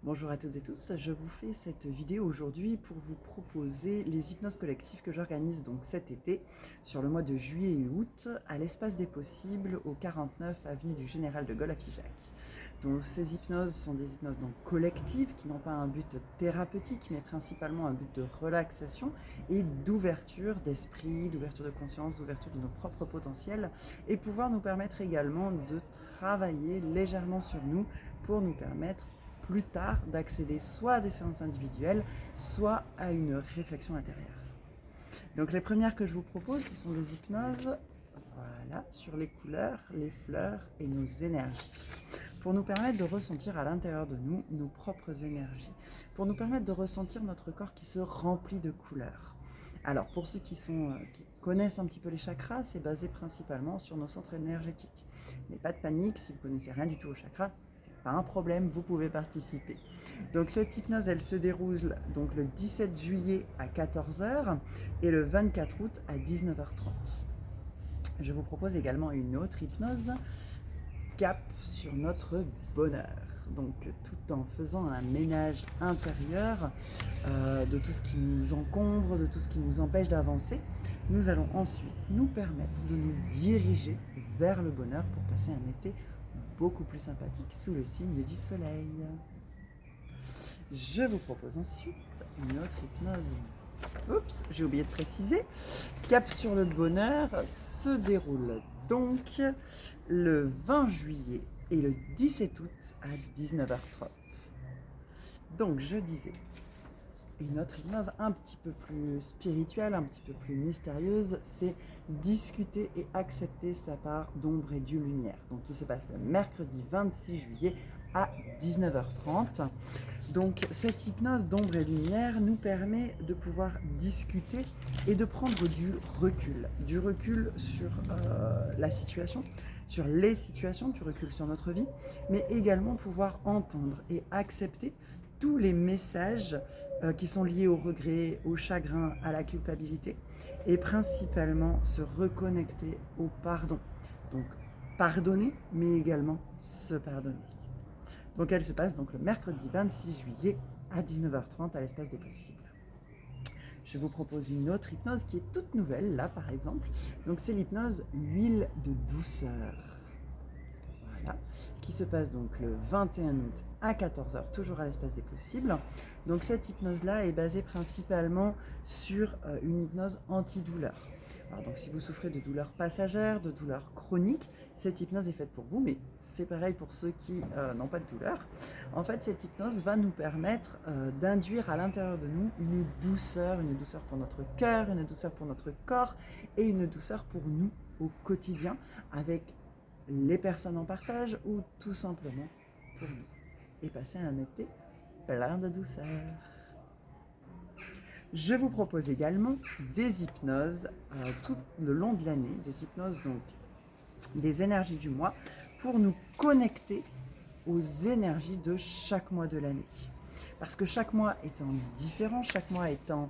Bonjour à toutes et tous, je vous fais cette vidéo aujourd'hui pour vous proposer les hypnoses collectives que j'organise donc cet été sur le mois de juillet et août à l'Espace des Possibles au 49 avenue du Général de Gaulle à Figeac. Donc ces hypnoses sont des hypnoses donc collectives qui n'ont pas un but thérapeutique mais principalement un but de relaxation et d'ouverture d'esprit, d'ouverture de conscience, d'ouverture de nos propres potentiels et pouvoir nous permettre également de travailler légèrement sur nous pour nous permettre plus tard d'accéder soit à des séances individuelles, soit à une réflexion intérieure. Donc les premières que je vous propose, ce sont des hypnoses sur les couleurs, les fleurs et nos énergies, pour nous permettre de ressentir à l'intérieur de nous nos propres énergies, pour nous permettre de ressentir notre corps qui se remplit de couleurs. Alors pour ceux qui connaissent un petit peu les chakras, c'est basé principalement sur nos centres énergétiques. Mais pas de panique, si vous ne connaissez rien du tout aux chakras, pas un problème, vous pouvez participer. Donc cette hypnose, elle se déroule donc le 17 juillet à 14 h et le 24 août à 19 h 30. Je vous propose également une autre hypnose, cap sur notre bonheur. Donc tout en faisant un ménage intérieur de tout ce qui nous encombre, de tout ce qui nous empêche d'avancer, nous allons ensuite nous permettre de nous diriger vers le bonheur pour passer un été beaucoup plus sympathique sous le signe du soleil. Je vous propose ensuite une autre hypnose. Oups, j'ai oublié de préciser. Cap sur le bonheur se déroule donc le 20 juillet et le 17 août à 19 h 30. Donc je disais, une autre hypnose un petit peu plus spirituelle, un petit peu plus mystérieuse, c'est discuter et accepter sa part d'ombre et de lumière. Donc qui se passe le mercredi 26 juillet à 19 h 30. Donc cette hypnose d'ombre et lumière nous permet de pouvoir discuter et de prendre du recul sur la situation, sur les situations, du recul sur notre vie, mais également pouvoir entendre et accepter tous les messages qui sont liés au regret, au chagrin, à la culpabilité, et principalement se reconnecter au pardon. Donc pardonner, mais également se pardonner. Donc elle se passe donc le mercredi 26 juillet à 19 h 30 à l'Espace des Possibles. Je vous propose une autre hypnose qui est toute nouvelle, là par exemple. Donc c'est l'hypnose huile de douceur. Voilà, qui se passe donc le 21 août à 14 h, toujours à l'Espace des Possibles. Donc cette hypnose-là est basée principalement sur une hypnose antidouleur. Alors donc si vous souffrez de douleurs passagères, de douleurs chroniques, cette hypnose est faite pour vous, mais c'est pareil pour ceux qui n'ont pas de douleur. En fait, cette hypnose va nous permettre d'induire à l'intérieur de nous une douceur pour notre cœur, une douceur pour notre corps et une douceur pour nous au quotidien avec les personnes en partage ou tout simplement pour nous. Et passer un été plein de douceur. Je vous propose également des hypnoses tout le long de l'année, des hypnoses donc des énergies du mois pour nous connecter aux énergies de chaque mois de l'année. Parce que chaque mois étant différent, chaque mois étant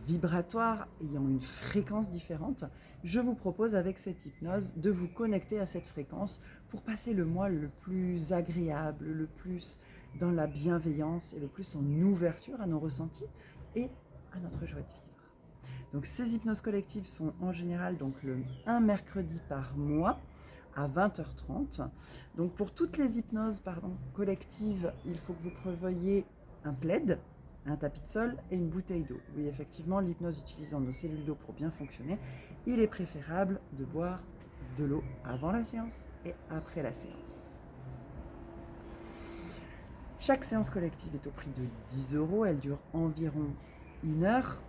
vibratoire, ayant une fréquence différente, je vous propose avec cette hypnose de vous connecter à cette fréquence pour passer le mois le plus agréable, le plus dans la bienveillance et le plus en ouverture à nos ressentis et à notre joie de vivre. Donc ces hypnoses collectives sont en général donc un mercredi par mois à 20 h 30. Donc pour toutes les hypnoses collectives, il faut que vous prévoyiez un plaid, un tapis de sol et une bouteille d'eau. Oui, effectivement, l'hypnose utilisant nos cellules d'eau pour bien fonctionner, il est préférable de boire de l'eau avant la séance et après la séance. Chaque séance collective est au prix de 10 €. Elle dure environ 1 heure.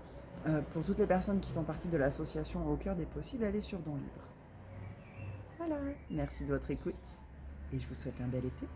Pour toutes les personnes qui font partie de l'association Au Cœur des Possibles, elle est sur don libre. Voilà, merci de votre écoute et je vous souhaite un bel été.